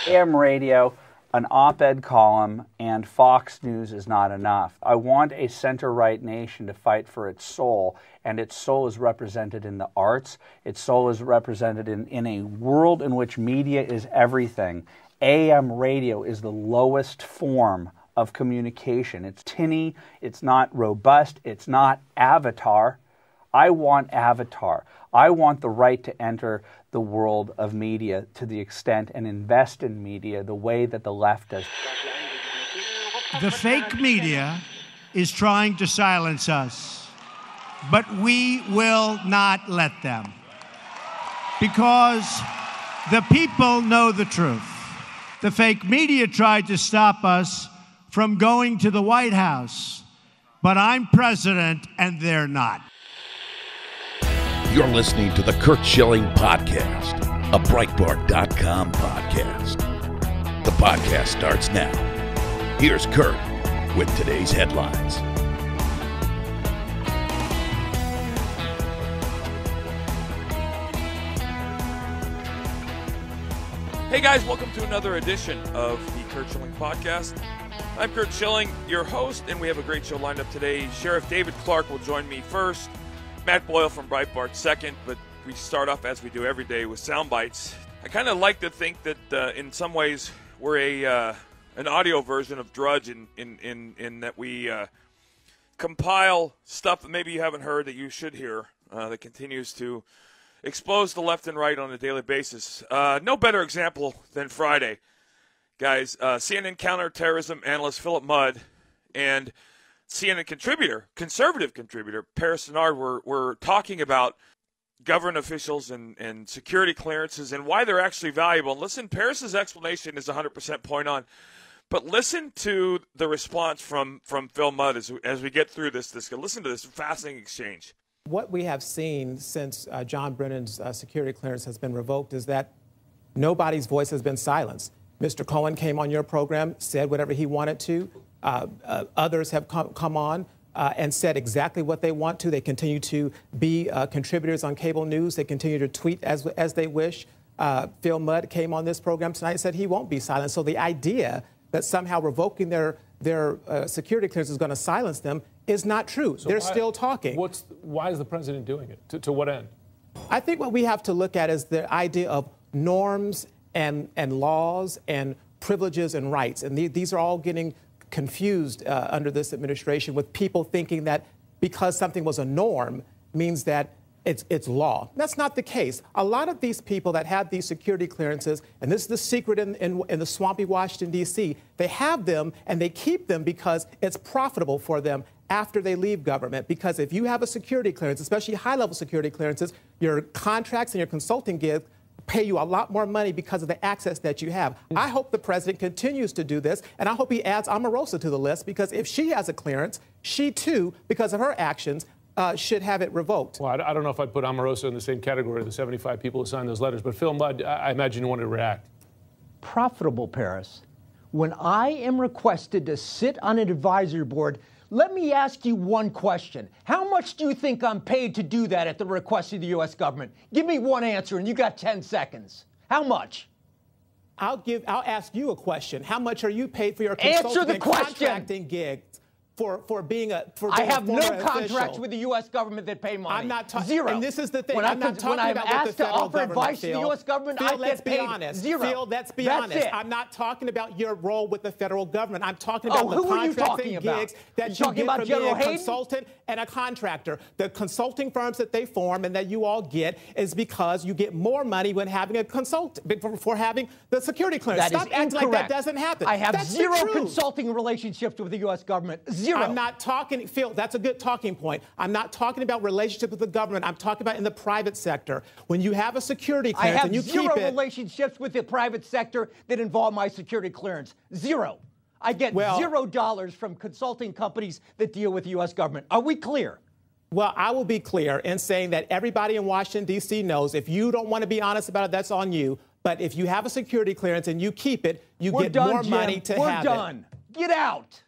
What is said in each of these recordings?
AM radio, an op-ed column, and Fox News is not enough. I want a center-right nation to fight for its soul, and its soul is represented in the arts. Its soul is represented in a world in which media is everything. AM radio is the lowest form of communication. It's tinny, it's not robust, it's not Avatar. I want Avatar. I want the right to enter the world of media to the extent and invest in media the way that the left does. The fake media is trying to silence us, but we will not let them, because the people know the truth. The fake media tried to stop us from going to the White House, but I'm president and they're not. You're listening to the Curt Schilling Podcast, a Breitbart.com podcast. The podcast starts now. Here's Curt with today's headlines. Hey guys, welcome to another edition of the Curt Schilling Podcast. I'm Curt Schilling, your host, and we have a great show lined up today. Sherriff David Clarke will join me first. Matt Boyle from Breitbart second, but we start off as we do every day with sound bites. I kind of like to think that in some ways we're an audio version of Drudge in that we compile stuff that maybe you haven't heard that you should hear that continues to expose the left and right on a daily basis. No better example than Friday. Guys, CNN counterterrorism analyst Philip Mudd and CNN conservative contributor, Paris Denard, were talking about government officials and security clearances and why they're actually valuable. And listen, Paris's explanation is 100% point on. But listen to the response from Phil Mudd as we get through this. Listen to this fascinating exchange. What we have seen since John Brennan's security clearance has been revoked is that nobody's voice has been silenced. Mr. Cohen came on your program, said whatever he wanted to. Others have come on and said exactly what they want to. They continue to be contributors on cable news. They continue to tweet as they wish. Phil Mudd came on this program tonight and said he won't be silenced. So the idea that somehow revoking their security clearance is going to silence them is not true. So they're still talking. Why is the president doing it? To what end? I think what we have to look at is the idea of norms and laws and privileges and rights. And these are all getting confused under this administration with people thinking that because something was a norm means that it's law. That's not the case. A lot of these people that have these security clearances, and this is the secret in the swampy Washington, D.C., they have them and they keep them because it's profitable for them after they leave government. Because if you have a security clearance, especially high-level security clearances, your contracts and your consulting gigs pay you a lot more money because of the access that you have. I hope the president continues to do this, and I hope he adds Omarosa to the list, because if she has a clearance, she too, because of her actions, should have it revoked. Well, I don't know if I'd put Omarosa in the same category of the 75 people who signed those letters, but Phil Mudd, I imagine you want to react. Profitable, Paris. When I am requested to sit on an advisory board, let me ask you one question. How much do you think I'm paid to do that at the request of the U.S. government? Give me one answer, and you got 10 seconds. How much? I'll ask you a question. How much are you paid for your consulting and contracting gigs? For being a I have no contracts official with the U.S. government that pay money. I'm not talking. Zero. And this is the thing. When I'm not talking about what the federal government. Advice to the U.S. government, Phil, I let's get be paid honest. zero. Phil, let's be That's honest. it. I'm not talking about your role with the federal government. I'm talking about the who are you contracts talking and about? gigs that you get from being a consultant and a contractor. The consulting firms that they form and that you all get is because you get more money when having a consultant for having the security clearance. That Stop acting like that doesn't happen. I have That's zero consulting relationships with the U.S. government. Zero. I'm not talking, Phil, that's a good talking point. I'm not talking about relationship with the government. I'm talking about in the private sector. When you have a security clearance and you keep it. I have zero relationships with the private sector that involve my security clearance. Zero. I get $0 from consulting companies that deal with the U.S. government. Are we clear? Well, I will be clear in saying that everybody in Washington, D.C. knows if you don't want to be honest about it, that's on you. But if you have a security clearance and you keep it, you get more money to have it. We're done. Get out.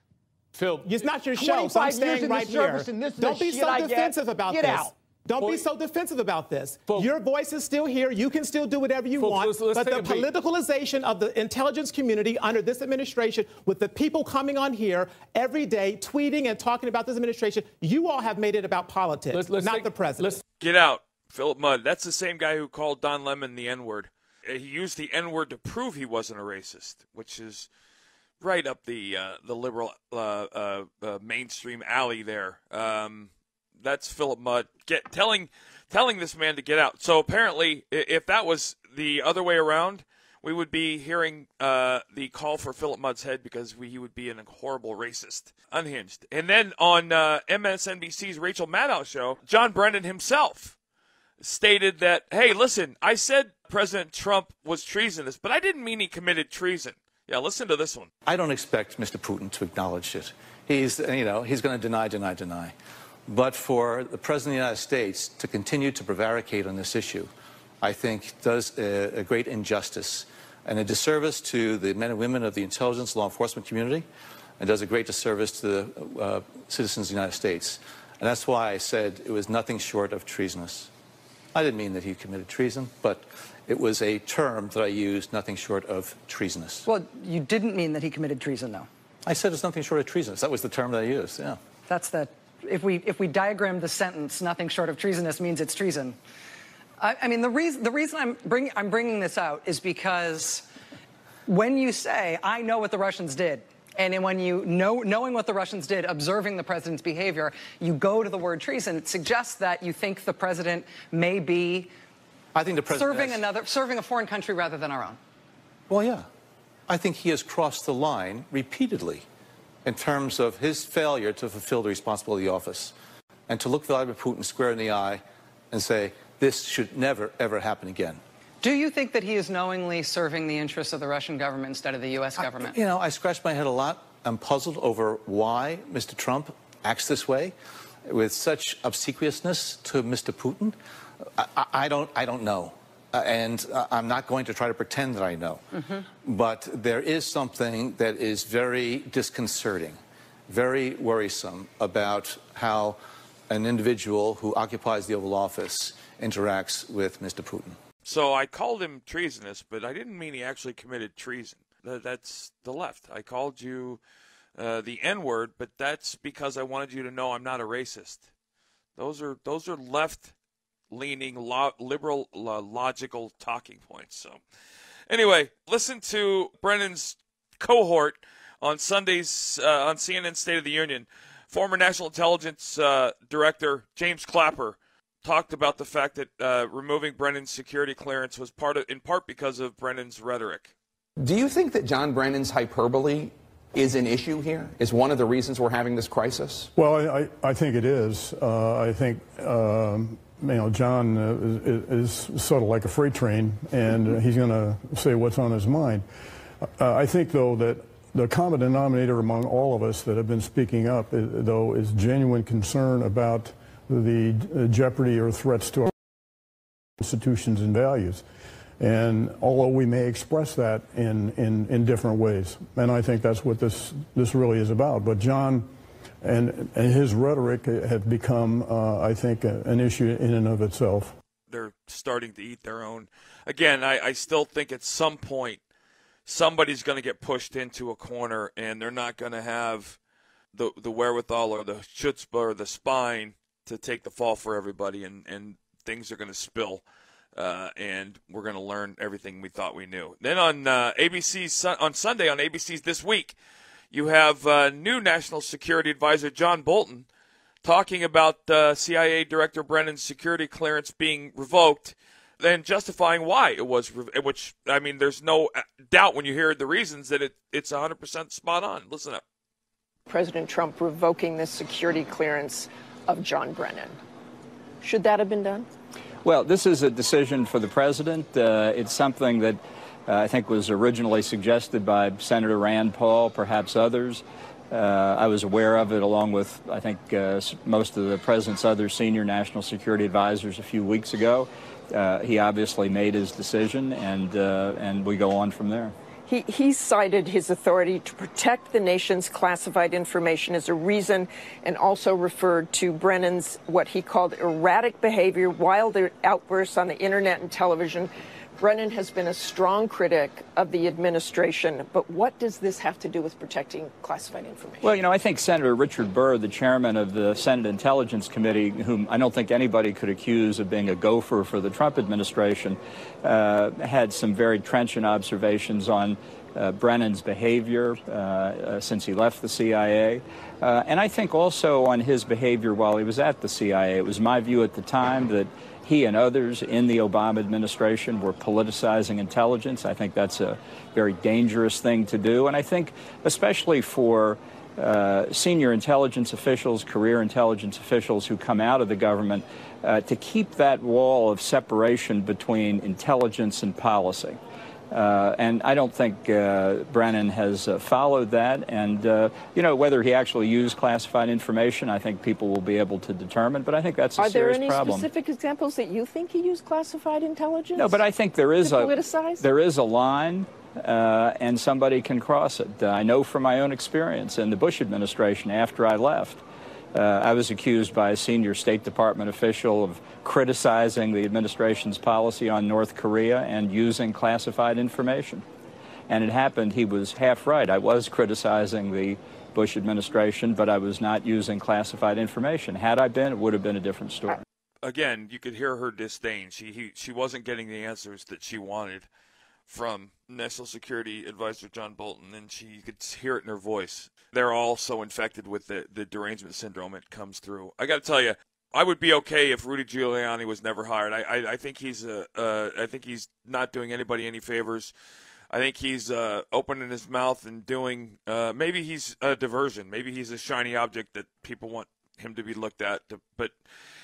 Phil, it's not your show, so I'm staying right here. And this don't be so defensive about this. Get out. Don't be so defensive about this. Your voice is still here. You can still do whatever you want. But the politicalization of the intelligence community under this administration, with the people coming on here every day, tweeting and talking about this administration, you all have made it about politics, not the president. Get out, Philip Mudd. That's the same guy who called Don Lemon the N-word. He used the N-word to prove he wasn't a racist, which is right up the liberal mainstream alley there. That's Philip Mudd telling this man to get out. So apparently, if that was the other way around, we would be hearing the call for Philip Mudd's head because he would be a horrible racist. Unhinged. And then on MSNBC's Rachel Maddow show, John Brennan himself stated that, hey, listen, I said President Trump was treasonous, but I didn't mean he committed treason. Yeah, listen to this one. I don't expect Mr. Putin to acknowledge it. He's going to deny. But for the President of the United States to continue to prevaricate on this issue, I think does a great injustice and a disservice to the men and women of the intelligence law enforcement community, and does a great disservice to the citizens of the United States. And that's why I said it was nothing short of treasonous. I didn't mean that he committed treason, but it was a term that I used, nothing short of treasonous. Well, you didn't mean that he committed treason, though. I said it's nothing short of treasonous. That was the term that I used, yeah. That's the... If we diagram the sentence, nothing short of treasonous means it's treason. I mean, the reason I'm bringing this out is because when you say, I know what the Russians did, and when you knowing what the Russians did, observing the president's behavior, you go to the word treason, it suggests that you think the president may be serving a foreign country rather than our own. Well, yeah. I think he has crossed the line repeatedly in terms of his failure to fulfill the responsibility of the office, and to look Vladimir Putin square in the eye and say, this should never, ever happen again. Do you think that he is knowingly serving the interests of the Russian government instead of the U.S. government? I scratch my head a lot. I'm puzzled over why Mr. Trump acts this way with such obsequiousness to Mr. Putin. I don't know. And I'm not going to try to pretend that I know. Mm-hmm. But there is something that is very disconcerting, very worrisome about how an individual who occupies the Oval Office interacts with Mr. Putin. So I called him treasonous, but I didn't mean he actually committed treason. That's the left. I called you the N-word, but that's because I wanted you to know I'm not a racist. Those are left-leaning, liberal, logical talking points. So anyway, listen to Brennan's cohort on Sundays on CNN State of the Union. Former National Intelligence Director James Clapper talked about the fact that removing Brennan's security clearance was in part because of Brennan's rhetoric. Do you think that John Brennan's hyperbole is an issue here? Is one of the reasons we're having this crisis? Well, I think it is. I think John is sort of like a freight train, and he's going to say what's on his mind. I think, though, that the common denominator among all of us that have been speaking up, though, is genuine concern about the jeopardy or threats to our institutions and values. And although we may express that in different ways, and I think that's what this really is about. But John and his rhetoric have become, I think, an issue in and of itself. They're starting to eat their own. Again, I still think at some point somebody's going to get pushed into a corner, and they're not going to have the wherewithal or the chutzpah or the spine to take the fall for everybody, and things are going to spill, and we're going to learn everything we thought we knew. Then on on Sunday on ABC's This Week, you have new National Security Advisor John Bolton talking about CIA Director Brennan's security clearance being revoked, and justifying why it was, which, I mean, there's no doubt when you hear the reasons that it's 100% spot on. Listen up. President Trump revoking the security clearance of John Brennan. Should that have been done? Well, this is a decision for the president. It's something that I think was originally suggested by Senator Rand Paul, perhaps others. I was aware of it along with, I think, most of the president's other senior national security advisors a few weeks ago. He obviously made his decision, and we go on from there. He cited his authority to protect the nation's classified information as a reason, and also referred to Brennan's what he called erratic behavior, wild outbursts on the internet and television. Brennan has been a strong critic of the administration, but what does this have to do with protecting classified information? Well, I think Senator Richard Burr, the chairman of the Senate Intelligence Committee, whom I don't think anybody could accuse of being a gopher for the Trump administration, had some very trenchant observations on Brennan's behavior since he left the CIA. And I think also on his behavior while he was at the CIA. It was my view at the time that he and others in the Obama administration were politicizing intelligence. I think that's a very dangerous thing to do. And I think especially for senior intelligence officials, career intelligence officials who come out of the government, to keep that wall of separation between intelligence and policy. And I don't think Brennan has followed that. And, whether he actually used classified information, I think people will be able to determine. But I think that's a serious problem. Are there any specific examples that you think he used classified intelligence? No, but I think there is there is a line, and somebody can cross it. I know from my own experience in the Bush administration after I left. I was accused by a senior State Department official of criticizing the administration's policy on North Korea and using classified information. And it happened, he was half right. I was criticizing the Bush administration, but I was not using classified information. Had I been, it would have been a different story. Again, you could hear her disdain. She wasn't getting the answers that she wanted from National Security Advisor John Bolton, and you could hear it in her voice. They're all so infected with the derangement syndrome. It comes through. I got to tell you, I would be okay if Rudy Giuliani was never hired. I think he's not doing anybody any favors. I think he's opening his mouth and doing. Maybe he's a diversion. Maybe he's a shiny object that people want him to be looked at. But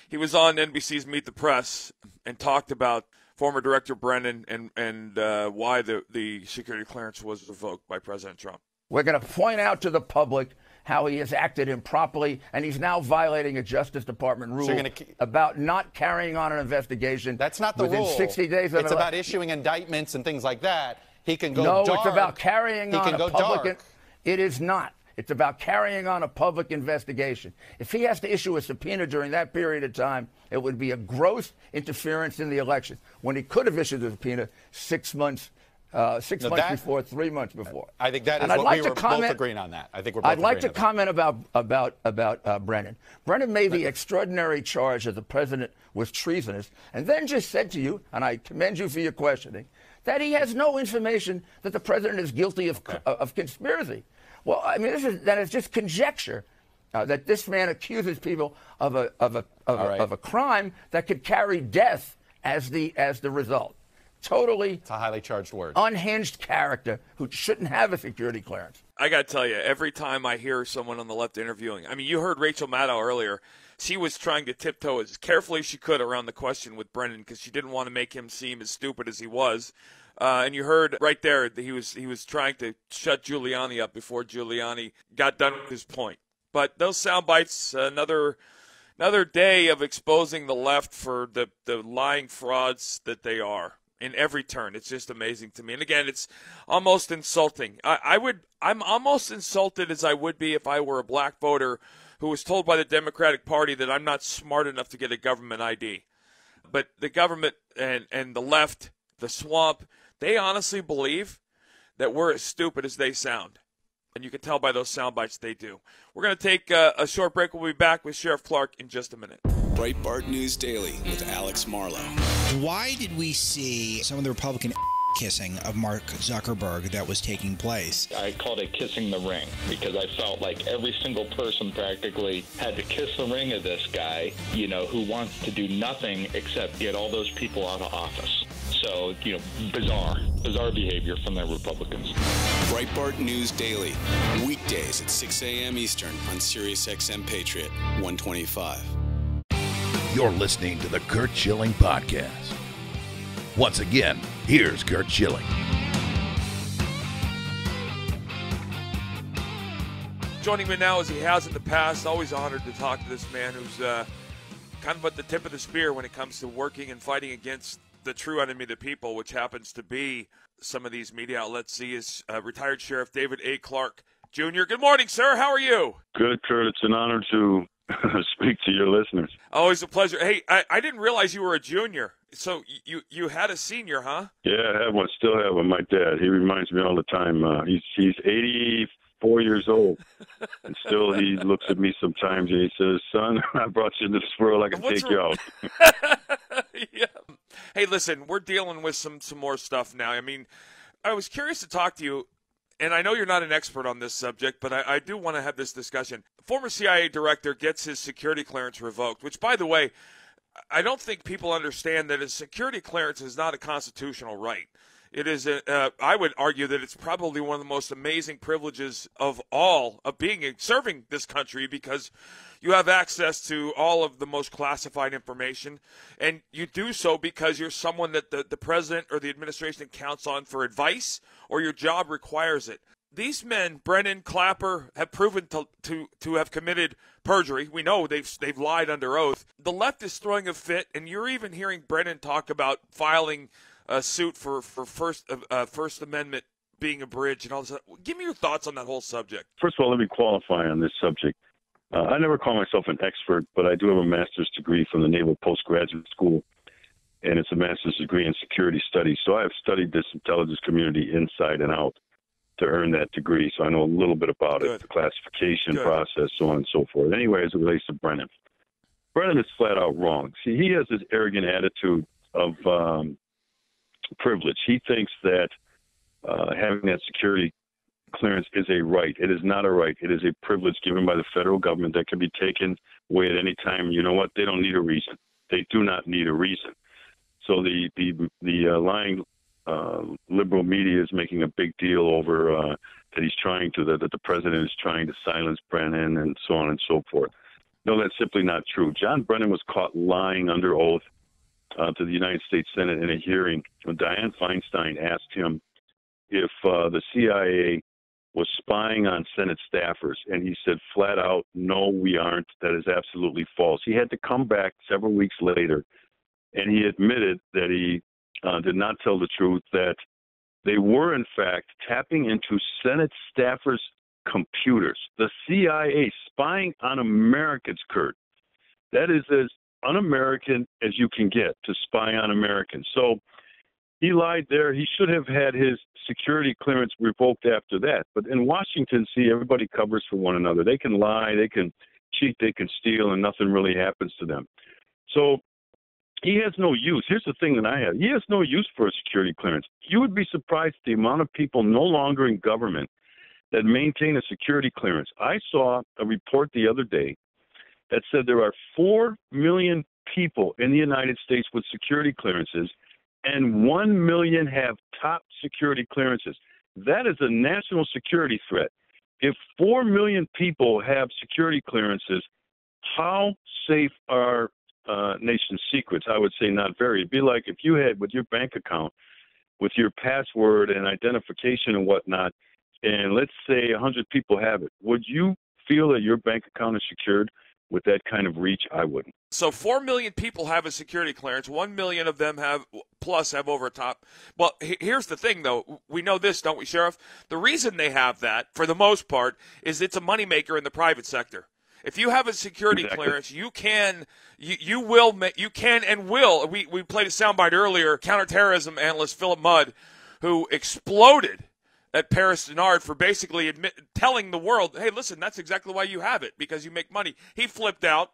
he was on NBC's Meet the Press and talked about former Director Brennan and why the security clearance was revoked by President Trump. We're going to point out to the public how he has acted improperly, and he's now violating a Justice Department rule about not carrying on an investigation. That's not the within rule. 60 days of It's about issuing indictments and things like that. He can go dark. No, it's about carrying on a public. Dark. It is not. It's about carrying on a public investigation. If he has to issue a subpoena during that period of time, it would be a gross interference in the election. When he could have issued a subpoena 6 months. 6 months before, 3 months before. I think that is what we were both agreeing on that. I think we're both I'd like to agreeing comment about Brennan. Brennan made the extraordinary charge that the president was treasonous, and then just said to you, and I commend you for your questioning, that he has no information that the president is guilty of conspiracy. Well, I mean, that is just conjecture that this man accuses people of a crime that could carry death as the result. Totally, it's a highly charged word. Unhinged character who shouldn't have a security clearance. I got to tell you, every time I hear someone on the left interviewing, I mean, you heard Rachel Maddow earlier. She was trying to tiptoe as carefully as she could around the question with Brennan because she didn't want to make him seem as stupid as he was. And you heard right there that he was trying to shut Giuliani up before Giuliani got done with his point. But those sound bites, another day of exposing the left for the lying frauds that they are. In every turn. It's just amazing to me. And again, it's almost insulting. I'm almost insulted as I would be if I were a black voter who was told by the Democratic Party that I'm not smart enough to get a government ID. But the government and the left, the swamp, they honestly believe that we're as stupid as they sound. And you can tell by those sound bites they do. We're going to take a short break. We'll be back with Sherriff Clarke in just a minute. Breitbart News Daily with Alex Marlow. Why did we see some of the Republican kissing of Mark Zuckerberg that was taking place? I called it kissing the ring because I felt like every single person practically had to kiss the ring of this guy, who wants to do nothing except get all those people out of office. So, bizarre behavior from the Republicans. Breitbart News Daily, weekdays at 6 a.m. Eastern on SiriusXM Patriot 125. You're listening to the Curt Schilling Podcast. Once again, here's Curt Schilling. Joining me now as he has in the past, always honored to talk to this man who's kind of at the tip of the spear when it comes to working and fighting against the true enemy of the people, which happens to be some of these media outlets, see is retired Sheriff David A. Clarke Jr. Good morning, sir. How are you? Good, Kurt. It's an honor to speak to your listeners. Always a pleasure. Hey, I didn't realize you were a junior. So you had a senior, huh? Yeah, I have one. Still have one. My dad. He reminds me all the time. He's 84 years old, and still he looks at me sometimes and he says, "Son, I brought you into this world. I can take you out." Yeah. Hey, listen, we're dealing with some more stuff now. I mean, I was curious to talk to you. And I know you're not an expert on this subject, but I do want to have this discussion. Former CIA director gets his security clearance revoked, which, by the way, I don't think people understand that a security clearance is not a constitutional right. It is, I would argue that it's probably one of the most amazing privileges of all of serving this country, because you have access to all of the most classified information, and you do so because you're someone that the president or the administration counts on for advice, or your job requires it. These men, Brennan, Clapper, have proven to have committed perjury. We know they've lied under oath. The left is throwing a fit, and you're even hearing Brennan talk about filing a suit for First Amendment being abridged and all this. Give me your thoughts on that whole subject. First of all, let me qualify on this subject. I never call myself an expert, but I do have a master's degree from the Naval Postgraduate School, and it's a master's degree in security studies. So I have studied this intelligence community inside and out to earn that degree. So I know a little bit about it, the classification process, so on and so forth. Anyway, as it relates to Brennan, Brennan is flat out wrong. See, he has this arrogant attitude of privilege. He thinks that having that security clearance is a right. It is not a right. It is a privilege given by the federal government that can be taken away at any time. You know what? They don't need a reason. They do not need a reason. So the lying liberal media is making a big deal over that he's trying to, that the president is trying to silence Brennan and so on and so forth. No, that's simply not true. John Brennan was caught lying under oath to the United States Senate in a hearing when Dianne Feinstein asked him if the CIA was spying on Senate staffers, and he said flat out, "No, we aren't. That is absolutely false." He had to come back several weeks later, and he admitted that he did not tell the truth, that they were, in fact, tapping into Senate staffers' computers. The CIA spying on Americans, Kurt. That is as un-American as you can get, to spy on Americans. So he lied there. He should have had his security clearance revoked after that. But in Washington, see, everybody covers for one another. They can lie, they can cheat, they can steal, and nothing really happens to them. So he has no use. Here's the thing that I have. He has no use for a security clearance. You would be surprised at the amount of people no longer in government that maintain a security clearance. I saw a report the other day that said there are 4 million people in the United States with security clearances, and 1 million have top security clearances. That is a national security threat. If 4 million people have security clearances, how safe are nation's secrets? I would say not very. It'd be like if you had, with your bank account, with your password and identification and whatnot, and let's say 100 people have it, would you feel that your bank account is secured with that kind of reach? I wouldn't. So 4 million people have a security clearance. 1 million of them have over a top. Well, here's the thing, though. We know this, don't we, Sheriff? The reason they have that, for the most part, is it's a moneymaker in the private sector. If you have a security clearance, you can and will. We played a soundbite earlier. Counterterrorism analyst Philip Mudd, who exploded at Paris Denard for basically telling the world, hey, listen, that's exactly why you have it, because you make money. He flipped out.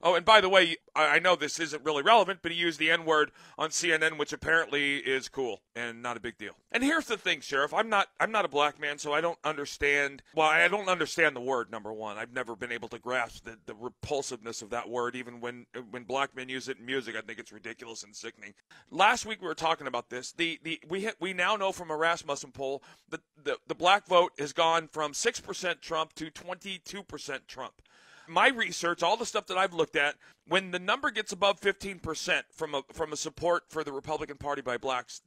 Oh, and by the way, I know this isn't really relevant, but he used the N-word on CNN, which apparently is cool and not a big deal. And here's the thing, Sheriff. I'm not a black man, so I don't understand. Well, I don't understand the word, number one. I've never been able to grasp the repulsiveness of that word, even when black men use it in music. I think it's ridiculous and sickening. Last week we were talking about this. We now know from a Rasmussen poll that the black vote has gone from 6% Trump to 22% Trump. My research, all the stuff that I've looked at, when the number gets above 15% from a support for the Republican Party by blacks,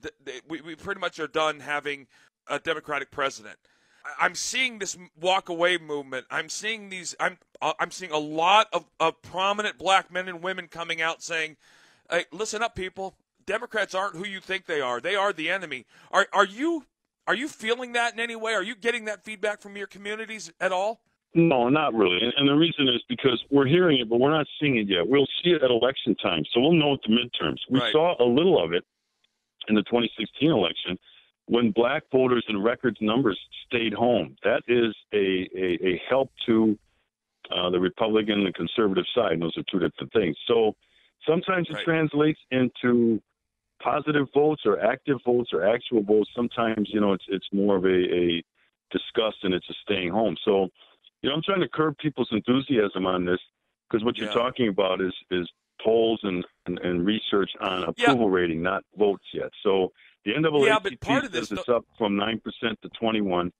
we pretty much are done having a Democratic president. I'm seeing this walk away movement. I'm seeing I'm seeing a lot of prominent black men and women coming out saying, hey, listen up, people. Democrats aren't who you think they are. They are the enemy. Are you feeling that in any way? Are you getting that feedback from your communities at all? No, not really. And the reason is because we're hearing it, but we're not seeing it yet. We'll see it at election time, so we'll know at the midterms. We saw a little of it in the 2016 election when black voters in record numbers stayed home. That is a help to the Republican and the conservative side. And those are two different things. So sometimes it translates into positive votes or active votes or actual votes. Sometimes, it's more of a disgust and it's a staying home. So, I'm trying to curb people's enthusiasm on this because what you're talking about is polls and research on approval rating, not votes yet. So the NAACP says it's up from 9% to 21%,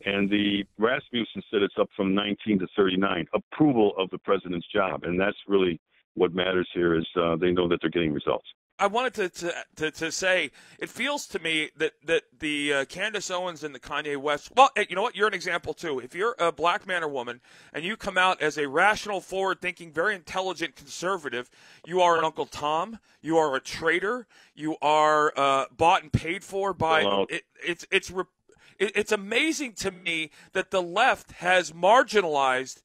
and the Rasmussen said it's up from 19 to 39%. Approval of the president's job, and that's really what matters here is they know that they're getting results. I wanted to say, it feels to me that the Candace Owens and the Kanye West, well, you know what? You're an example, too. If you're a black man or woman and you come out as a rational, forward-thinking, very intelligent conservative, you are an Uncle Tom, you are a traitor, you are bought and paid for by it's amazing to me that the left has marginalized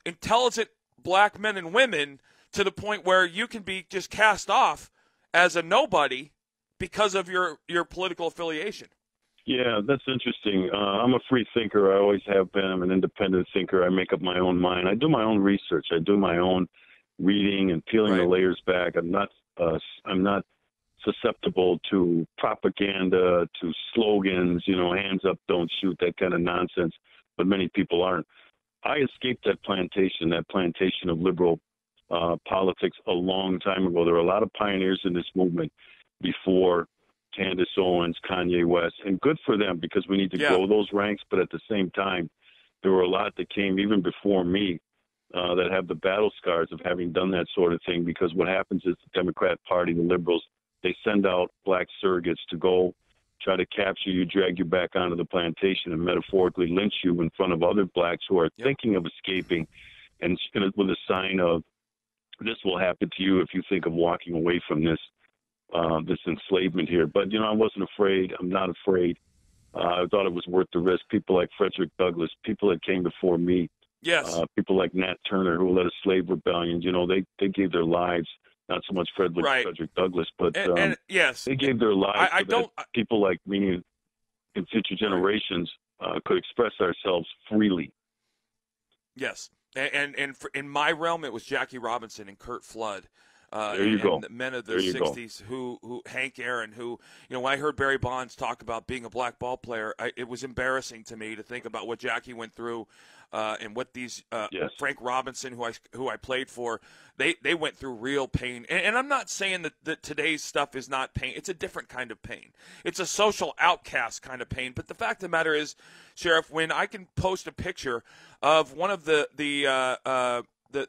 intelligent black men and women to the point where you can be just cast off as a nobody because of your political affiliation. Yeah, that's interesting. I'm a free thinker. I always have been. I'm an independent thinker. I make up my own mind. I do my own research. I do my own reading and peeling the layers back. I'm not susceptible to propaganda, to slogans, hands up, don't shoot, that kind of nonsense, but many people aren't. I escaped that plantation of liberal politics a long time ago. There were a lot of pioneers in this movement before Candace Owens, Kanye West, and good for them because we need to grow those ranks. But at the same time, there were a lot that came even before me that have the battle scars of having done that sort of thing, because what happens is the Democrat Party, the liberals, they send out black surrogates to go try to capture you, drag you back onto the plantation, and metaphorically lynch you in front of other blacks who are thinking of escaping, and with a sign of, this will happen to you if you think of walking away from this enslavement here. But, I wasn't afraid. I'm not afraid. I thought it was worth the risk. People like Frederick Douglass, people that came before me, people like Nat Turner who led a slave rebellion, they gave their lives, not so much Frederick Douglass, but they gave their lives so that people like me and future generations could express ourselves freely. Yes. And in my realm, it was Jackie Robinson and Curt Flood. There you go. The men of the 60s who Hank Aaron, who, when I heard Barry Bonds talk about being a black ball player, it was embarrassing to me to think about what Jackie went through and what these Frank Robinson, who I played for, they went through real pain. And I'm not saying that today's stuff is not pain. It's a different kind of pain. It's a social outcast kind of pain. But the fact of the matter is, Sheriff, when I can post a picture of one of the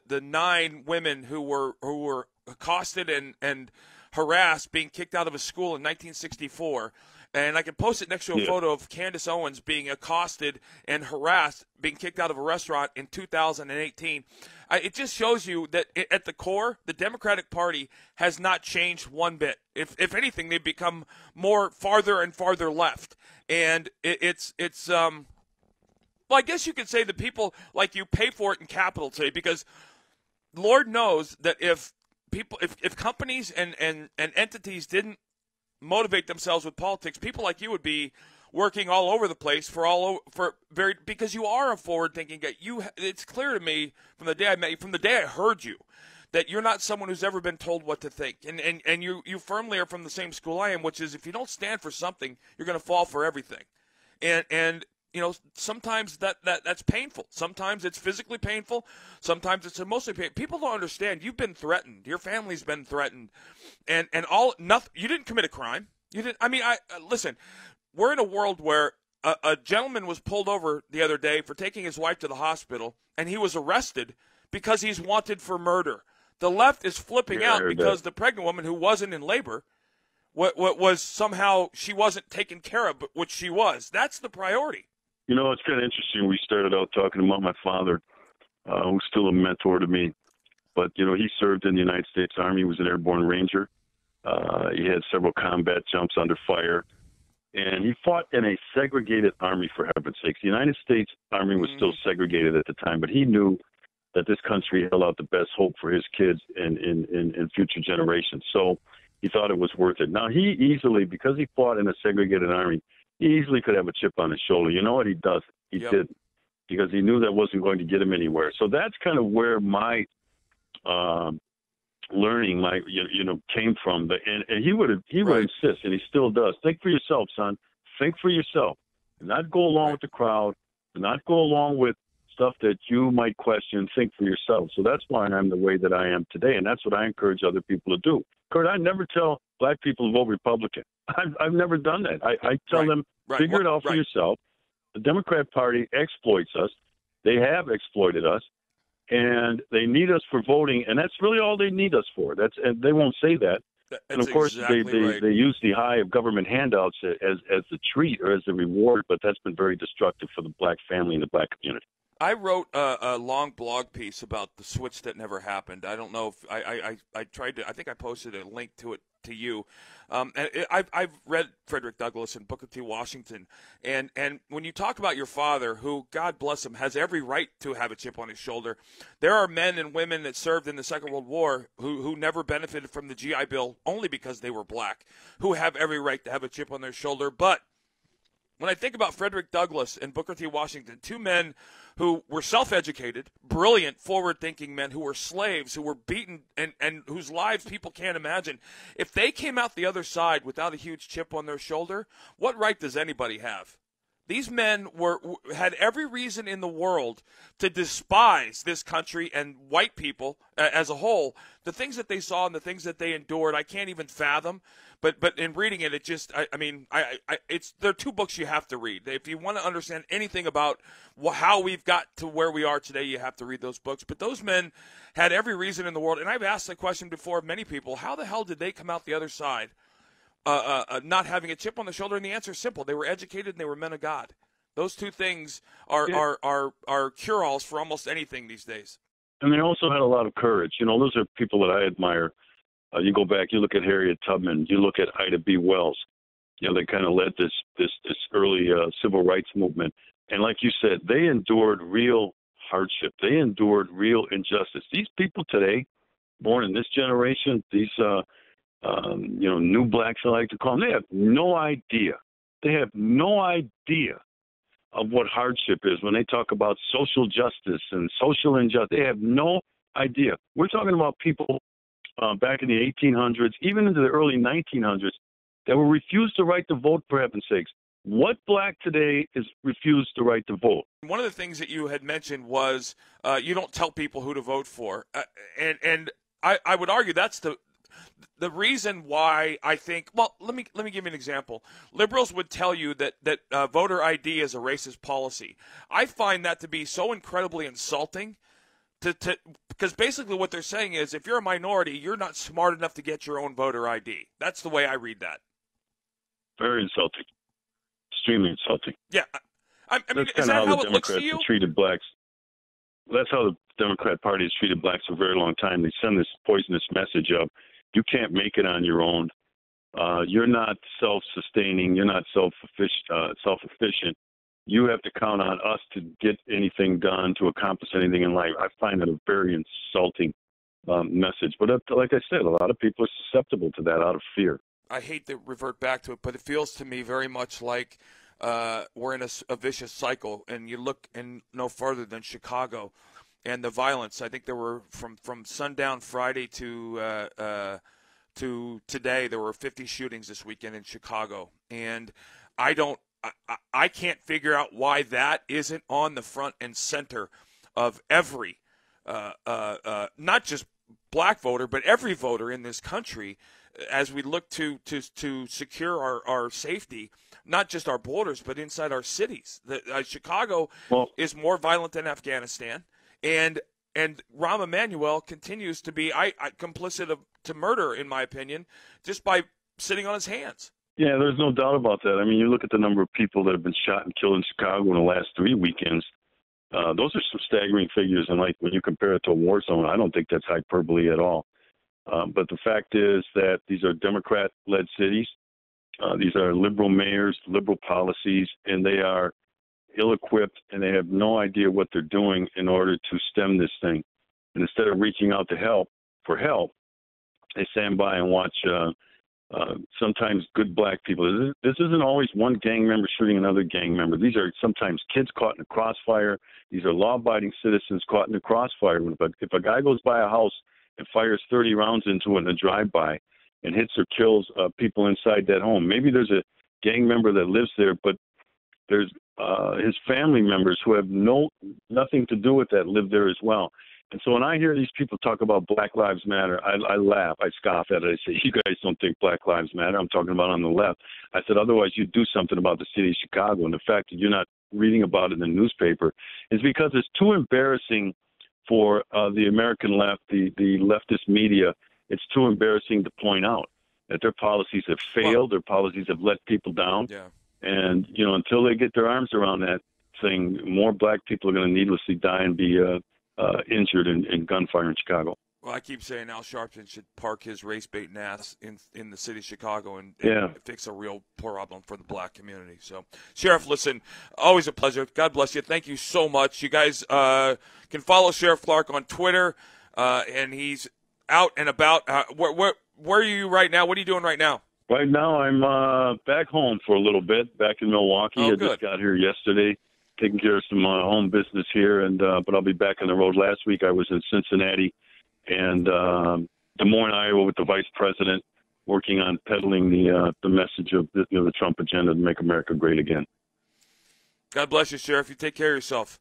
9 women who were accosted and harassed, being kicked out of a school in 1964, and I can post it next to a photo of Candace Owens being accosted and harassed, being kicked out of a restaurant in 2018. It just shows you that at the core, the Democratic Party has not changed one bit. If anything, they've become more farther and farther left, and well, I guess you could say the people like you pay for it in capital today, because Lord knows that if companies and entities didn't motivate themselves with politics, people like you would be working all over the place because you are a forward-thinking guy. It's clear to me from the day I met you, from the day I heard you, that you're not someone who's ever been told what to think, and you firmly are from the same school I am, which is if you don't stand for something, you're going to fall for everything, and sometimes that's painful. Sometimes it's physically painful. Sometimes it's emotionally painful. People don't understand. You've been threatened. Your family's been threatened, and nothing. You didn't commit a crime. You didn't. I mean, listen. We're in a world where a gentleman was pulled over the other day for taking his wife to the hospital, and he was arrested because he's wanted for murder. The left is flipping out because the pregnant woman who wasn't in labor, what was somehow she wasn't taken care of, which she was. That's the priority. It's kind of interesting. We started out talking about my father, who's still a mentor to me. But, he served in the United States Army. He was an airborne ranger. He had several combat jumps under fire. And he fought in a segregated army, for heaven's sakes. The United States Army was still segregated at the time, but he knew that this country held out the best hope for his kids in future generations. So he thought it was worth it. Now, he easily, because he fought in a segregated army, he easily could have a chip on his shoulder. You know what he does? He didn't, because he knew that wasn't going to get him anywhere. So that's kind of where my learning, came from. And he would insist, and he still does. Think for yourself, son. Think for yourself. Do not go along with the crowd. Do not go along with stuff that you might question. Think for yourself. So that's why I'm the way that I am today, and that's what I encourage other people to do. Curt, I never tell black people to vote Republican. I've never done that. I tell them, figure it out for yourself. The Democrat Party exploits us. They have exploited us. And they need us for voting, and that's really all they need us for. And they won't say that. And of course, they use the high of government handouts as the treat or as the reward, but that's been very destructive for the black family and the black community. I wrote a long blog piece about the switch that never happened. I don't know if I tried to. I think I posted a link to it to you. I've read Frederick Douglass and Booker T. Washington, and when you talk about your father, who, God bless him, has every right to have a chip on his shoulder, there are men and women that served in the Second World War who never benefited from the GI Bill only because they were black, who have every right to have a chip on their shoulder. But when I think about Frederick Douglass and Booker T. Washington, two men who were self-educated, brilliant, forward-thinking men who were slaves, who were beaten, and whose lives people can't imagine. If they came out the other side without a huge chip on their shoulder, what right does anybody have? These men had every reason in the world to despise this country and white people as a whole. The things that they saw and the things that they endured, I can't even fathom. But in reading it, it just, there are two books you have to read. If you want to understand anything about how we've got to where we are today, you have to read those books. But those men had every reason in the world. And I've asked the question before of many people, how the hell did they come out the other side not having a chip on the shoulder? And the answer is simple. They were educated and they were men of God. Those two things are cure-alls for almost anything these days. And they also had a lot of courage. You know, those are people that I admire. You go back, you look at Harriet Tubman, you look at Ida B. Wells. You know, they kind of led this early civil rights movement. And like you said, they endured real hardship. They endured real injustice. These people today, born in this generation, these new blacks, I like to call them, they have no idea. They have no idea of what hardship is when they talk about social justice and social injustice. They have no idea. We're talking about people back in the 1800s, even into the early 1900s, that were refused the right to vote, for heaven's sakes. What black today is refused the right to vote? One of the things that you had mentioned was you don't tell people who to vote for. And I would argue that's the reason why I think, well, let me give you an example. Liberals would tell you that voter ID is a racist policy. I find that to be so incredibly insulting because basically what they're saying is if you're a minority, you're not smart enough to get your own voter ID. That's the way I read that. Very insulting. Extremely insulting. Yeah. I mean, is that how it looks to you? Treated blacks. That's how the Democrat Party has treated blacks for a very long time. They send this poisonous message of, you can't make it on your own. You're not self-sustaining. You're not self-efficient. You have to count on us to get anything done, to accomplish anything in life. I find that a very insulting message. But like I said, a lot of people are susceptible to that out of fear. I hate to revert back to it, but it feels to me very much like we're in a vicious cycle. And you look no further than Chicago and the violence. I think there were from sundown Friday to today, there were 50 shootings this weekend in Chicago. And I can't figure out why that isn't on the front and center of every, not just black voter, but every voter in this country as we look to secure our safety, not just our borders, but inside our cities. Chicago is more violent than Afghanistan, and Rahm Emanuel continues to be complicit to murder, in my opinion, just by sitting on his hands. Yeah, there's no doubt about that. I mean, you look at the number of people that have been shot and killed in Chicago in the last 3 weekends. Those are some staggering figures, and like when you compare it to a war zone, I don't think that's hyperbole at all. But the fact is that these are Democrat-led cities. These are liberal mayors, liberal policies, and they are ill-equipped, and they have no idea what they're doing in order to stem this thing. And instead of reaching out to help, they stand by and watch sometimes good black people. This isn't always one gang member shooting another gang member. These are sometimes kids caught in a crossfire. These are law-abiding citizens caught in a crossfire. If a guy goes by a house and fires 30 rounds into it in a drive-by and hits or kills people inside that home, maybe there's a gang member that lives there, but there's his family members who have nothing to do with that live there as well. And so when I hear these people talk about Black Lives Matter, I laugh, I scoff at it. I say, you guys don't think Black Lives Matter. I'm talking about on the left. I said, otherwise you'd do something about the city of Chicago. And the fact that you're not reading about it in the newspaper is because it's too embarrassing for the American left, the leftist media. It's too embarrassing to point out that their policies have failed, their policies have let people down. Yeah. And, until they get their arms around that thing, more black people are going to needlessly die and be injured in gunfire in Chicago. Well, I keep saying Al Sharpton should park his race-baiting ass in the city of Chicago and fix a real problem for the black community. So, Sheriff, listen, always a pleasure. God bless you. Thank you so much. You guys can follow Sherriff Clarke on Twitter, and he's out and about. Where are you right now? What are you doing right now? Right now, I'm back home for a little bit, back in Milwaukee. I just got here yesterday, taking care of some home business here, but I'll be back on the road. Last week, I was in Cincinnati and Des Moines, Iowa, with the vice president, working on peddling the message of the Trump agenda to make America great again. God bless you, Sheriff. You take care of yourself.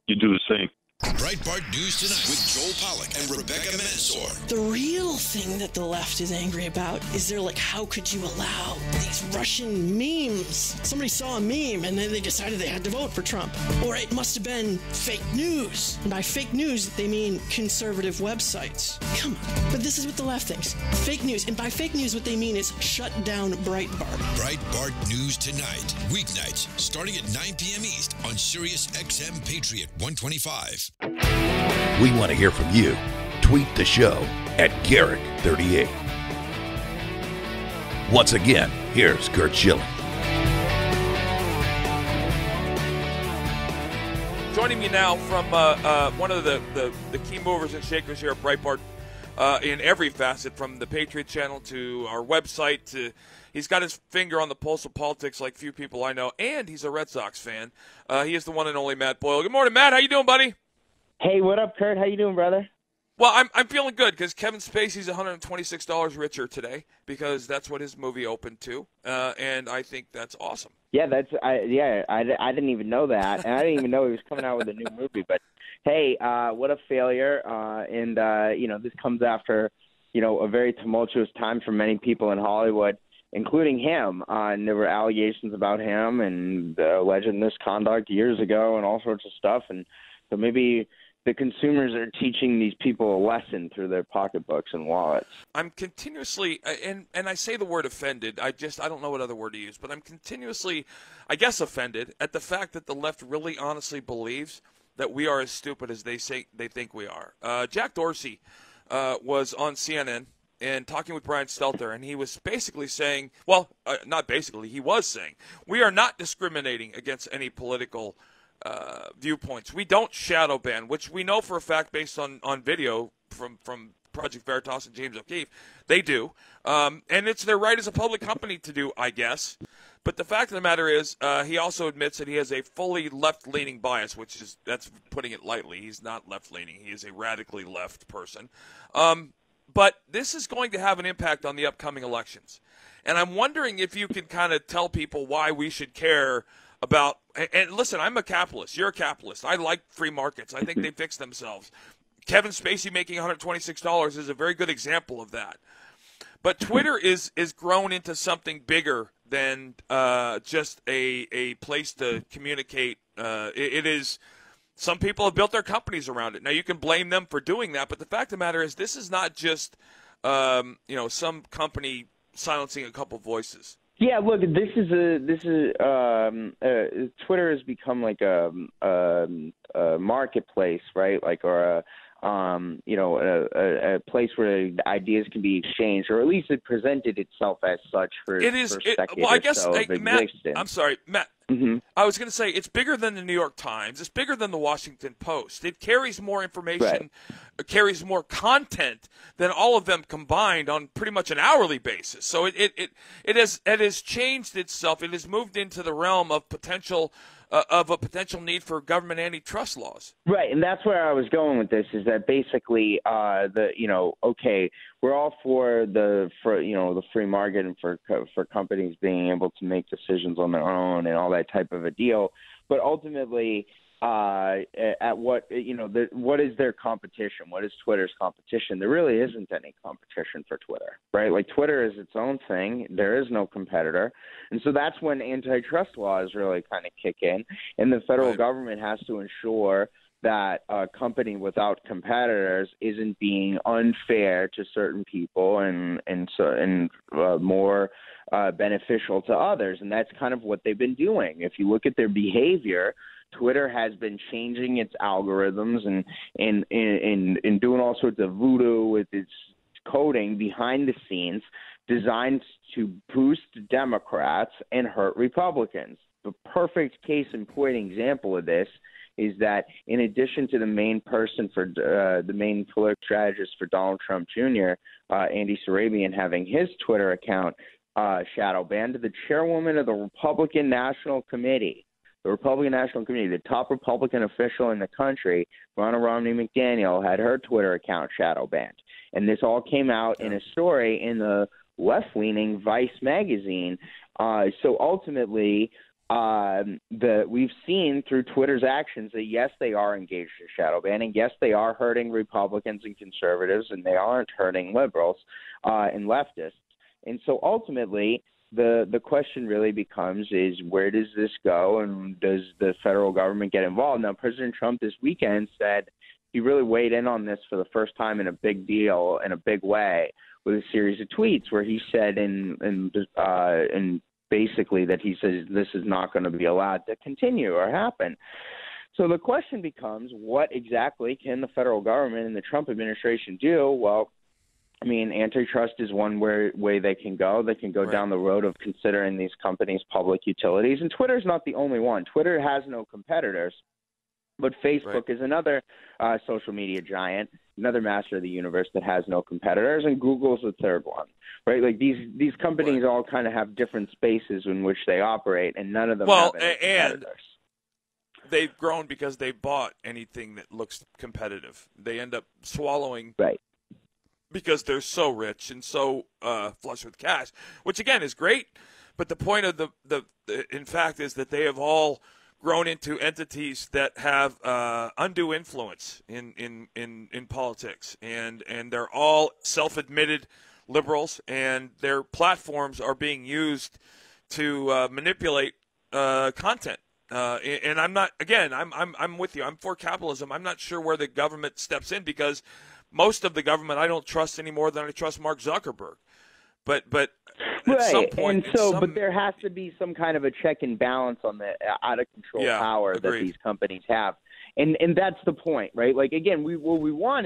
You do the same. Breitbart News Tonight with Joel Pollack and Rebecca Mansour. The real thing that the left is angry about is they're like, how could you allow these Russian memes? Somebody saw a meme and then they decided they had to vote for Trump. Or it must have been fake news. And by fake news, they mean conservative websites. Come on. But this is what the left thinks. Fake news. And by fake news, what they mean is shut down Breitbart. Breitbart News Tonight. Weeknights starting at 9 p.m. East on Sirius XM Patriot 125. We want to hear from you. Tweet the show at Garrick38. Once again, here's Curt Schilling. Joining me now from one of the key movers and shakers here at Breitbart in every facet, from the Patriot Channel to our website. He's got his finger on the pulse of politics like few people I know, and he's a Red Sox fan. He is the one and only Matt Boyle. Good morning, Matt. How you doing, buddy? Hey, what up, Kurt? How you doing, brother? Well, I'm feeling good because Kevin Spacey's $126 richer today because that's what his movie opened to, and I think that's awesome. Yeah, I didn't even know that, and I didn't even know he was coming out with a new movie. But hey, what a failure! And this comes after a very tumultuous time for many people in Hollywood, including him. And there were allegations about him and alleged misconduct years ago, and all sorts of stuff. And so maybe the consumers are teaching these people a lesson through their pocketbooks and wallets. I'm continuously, and I say the word offended, I don't know what other word to use, but I'm continuously, I guess, offended at the fact that the left really honestly believes that we are as stupid as they think we are. Jack Dorsey was on CNN and talking with Brian Stelter, and he was basically saying, not basically, he was saying, we are not discriminating against any political viewpoints. We don't shadow ban, which we know for a fact based on video from Project Veritas and James O'Keefe. They do. And it's their right as a public company to do, I guess. But the fact of the matter is, he also admits that he has a fully left-leaning bias, that's putting it lightly. He's not left-leaning. He is a radically left person. But this is going to have an impact on the upcoming elections. And I'm wondering if you can kind of tell people why we should care about, and listen, I'm a capitalist. You're a capitalist. I like free markets. I think they fix themselves. Kevin Spacey making $126 is a very good example of that. But Twitter is grown into something bigger than just a place to communicate. It is, some people have built their companies around it. Now, you can blame them for doing that, but the fact of the matter is this is not just some company silencing a couple voices. Yeah, look, Twitter has become like a marketplace, right? Or a place where ideas can be exchanged, or at least it presented itself as such for it is. for a decade Well, I or guess, so of Matt. existence. I'm sorry, Matt. Mm-hmm. I was going to say it's bigger than the New York Times. It's bigger than the Washington Post. It carries more information, carries more content than all of them combined on pretty much an hourly basis. So it has changed itself. It has moved into the realm of a potential need for government antitrust laws. Right, and that's where I was going with this. Is that basically we're all for the free market and for companies being able to make decisions on their own and all that type of a deal, but ultimately, at what is their competition? What is Twitter's competition? There really isn't any competition for Twitter, right? Like, Twitter is its own thing. There is no competitor, and so that's when antitrust laws really kind of kick in, and the federal government has to ensure that a company without competitors isn't being unfair to certain people and more beneficial to others, and that's kind of what they've been doing. If you look at their behavior, Twitter has been changing its algorithms and doing all sorts of voodoo with its coding behind the scenes, designed to boost Democrats and hurt Republicans. The perfect case in point example of this is that in addition to the main person for the main political strategist for Donald Trump Jr., Andy Sarabian, having his Twitter account shadow banned, the chairwoman of the Republican National Committee, the top Republican official in the country, Ronna Romney McDaniel, had her Twitter account shadow banned. And this all came out in a story in the left-leaning Vice magazine. So ultimately, we've seen through Twitter's actions that, yes, they are engaged in shadow banning. Yes, they are hurting Republicans and conservatives, and they aren't hurting liberals and leftists. And so ultimately, the question really becomes is, where does this go, and does the federal government get involved? Now, President Trump this weekend said he really weighed in on this for the first time in a big deal, in a big way, with a series of tweets where he said in basically that he says this is not going to be allowed to continue or happen. So the question becomes, what exactly can the federal government and the Trump administration do? Well, I mean, antitrust is one way they can go. They can go down the road of considering these companies public utilities. And Twitter's not the only one. Twitter has no competitors. But Facebook is another social media giant, another master of the universe that has no competitors, and Google's the third one, right? Like, these companies all kind of have different spaces in which they operate, and none of them have any competitors. They've grown because they bought anything that looks competitive. They end up swallowing because they're so rich and so flush with cash, which again is great. But the point of the in fact is that they have all grown into entities that have undue influence in politics, and they're all self-admitted liberals, and their platforms are being used to manipulate content. And I'm not, again, I'm with you. I'm for capitalism. I'm not sure where the government steps in, because most of the government I don't trust any more than I trust Mark Zuckerberg. But at some point, but there has to be some kind of a check and balance on the out of control power that these companies have, and that's the point, right? Like, again, what we want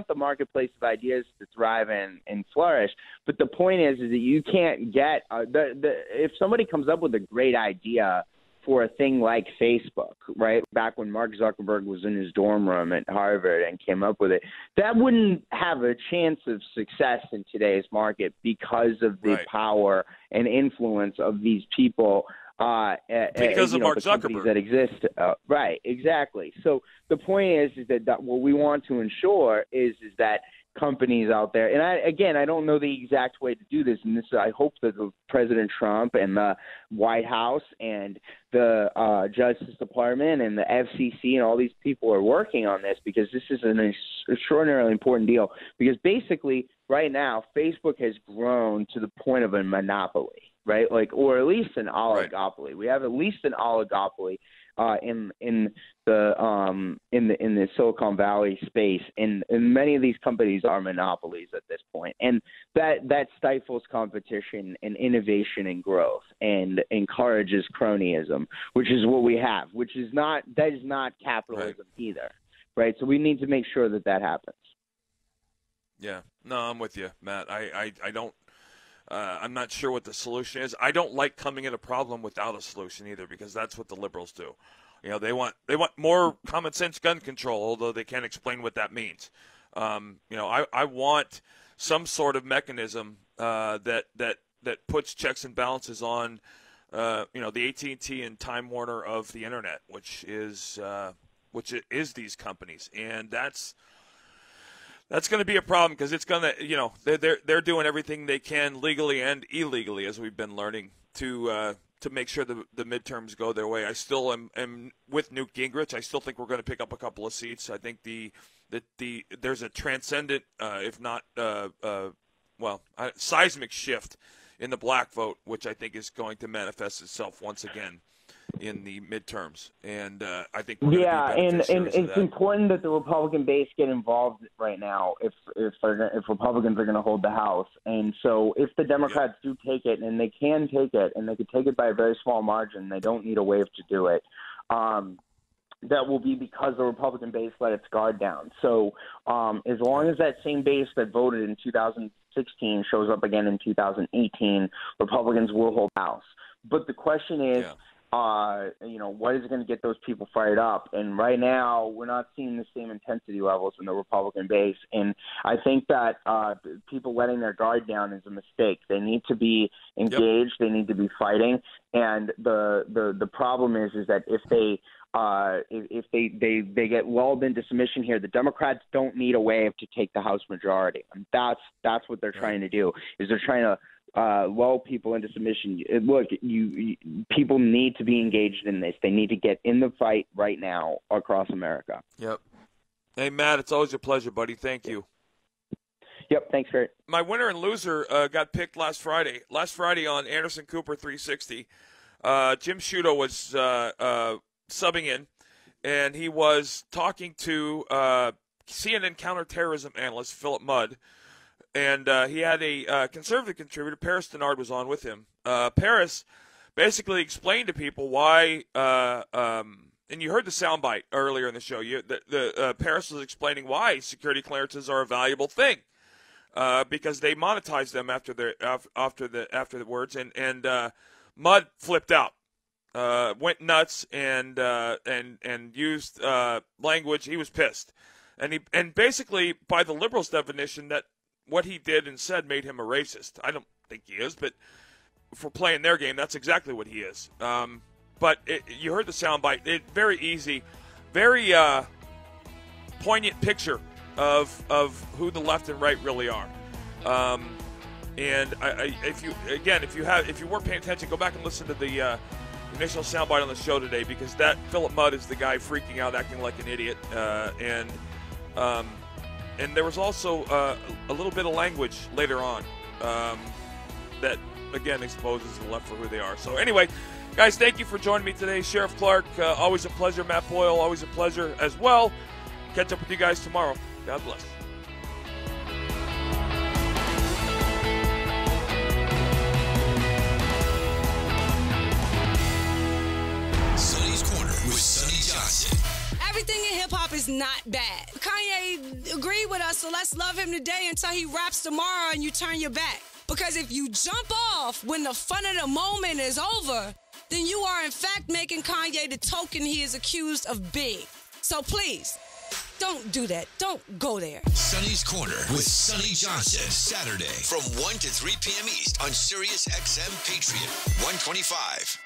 the marketplace of ideas to thrive and flourish. But the point is that you can't get if somebody comes up with a great idea for a thing like Facebook, right? Back when Mark Zuckerberg was in his dorm room at Harvard and came up with it, that wouldn't have a chance of success in today's market because of the power and influence of these people. Because of Mark Zuckerberg that exist, right? Exactly. So the point is that what we want to ensure is that companies out there, and I don't know the exact way to do this, and I hope that President Trump and the White House and the Justice Department and the FCC and all these people are working on this, because this is an extraordinarily important deal. Because basically, right now, Facebook has grown to the point of a monopoly, right? Like, or at least an oligopoly. We have at least an oligopoly in the Silicon Valley space, and many of these companies are monopolies at this point, and that stifles competition and innovation and growth, and encourages cronyism, which is what we have, that is not capitalism either. right? So we need to make sure that that happens. Yeah, no, I'm with you, Matt. I don't. I'm not sure what the solution is. I don't like coming at a problem without a solution either, because that's what the liberals do. You know, they want more common sense gun control, although they can't explain what that means. You know, I want some sort of mechanism that puts checks and balances on, you know, the AT&T and Time Warner of the internet, which is these companies, and that's going to be a problem, because it's going to, you know, they're doing everything they can legally and illegally, as we've been learning, to make sure the midterms go their way. I still am with Newt Gingrich. I still think we're going to pick up a couple of seats. I think there's a transcendent, if not seismic shift in the black vote, which I think is going to manifest itself once again in the midterms, and I think we're and it's important that the Republican base get involved right now if Republicans are going to hold the House. And so if the Democrats do take it, and they can take it, and they could take it by a very small margin, they don't need a wave to do it. That will be because the Republican base let its guard down. So as long as that same base that voted in 2016 shows up again in 2018, Republicans will hold the House. But the question is, you know, what is going to get those people fired up? And right now, we're not seeing the same intensity levels in the Republican base. And I think that people letting their guard down is a mistake. They need to be engaged. They need to be fighting. And the problem is that if they get lulled into submission here, the Democrats don't need a wave to take the House majority. And that's what they're trying to do. Is they're trying to lull people into submission. Look, people need to be engaged in this. They need to get in the fight right now across America. Yep. Hey, Matt, it's always a pleasure, buddy. Thank you. Yep, thanks, Kurt. My winner and loser got picked last Friday. Last Friday on Anderson Cooper 360, Jim Sciutto was subbing in, and he was talking to CNN counterterrorism analyst Philip Mudd. And he had a conservative contributor, Paris Denard, was on with him. Paris basically explained to people why, and you heard the soundbite earlier in the show. Paris was explaining why security clearances are a valuable thing, because they monetize them after the words. And Mudd flipped out, went nuts, and used language. He was pissed, and basically by the liberals' definition, that what he did and said made him a racist. I don't think he is, but for playing their game, that's exactly what he is. But you heard the soundbite. Very easy, very poignant picture of who the left and right really are. And if you weren't paying attention, go back and listen to the initial soundbite on the show today, because that Philip Mudd is the guy freaking out, acting like an idiot, and there was also a little bit of language later on that, again, exposes the left for who they are. So anyway, guys, thank you for joining me today. Sherriff Clarke, always a pleasure. Matt Boyle, always a pleasure as well. Catch up with you guys tomorrow. God bless. Sonny's Corner with Sonny Johnson. Everything in hip-hop is not bad. Kanye agreed with us, so let's love him today until he raps tomorrow and you turn your back. Because if you jump off when the fun of the moment is over, then you are in fact making Kanye the token he is accused of being. So please, don't do that. Don't go there. Sonny's Corner with Sonny Johnson. Saturday from 1 to 3 p.m. East on Sirius XM Patriot 125.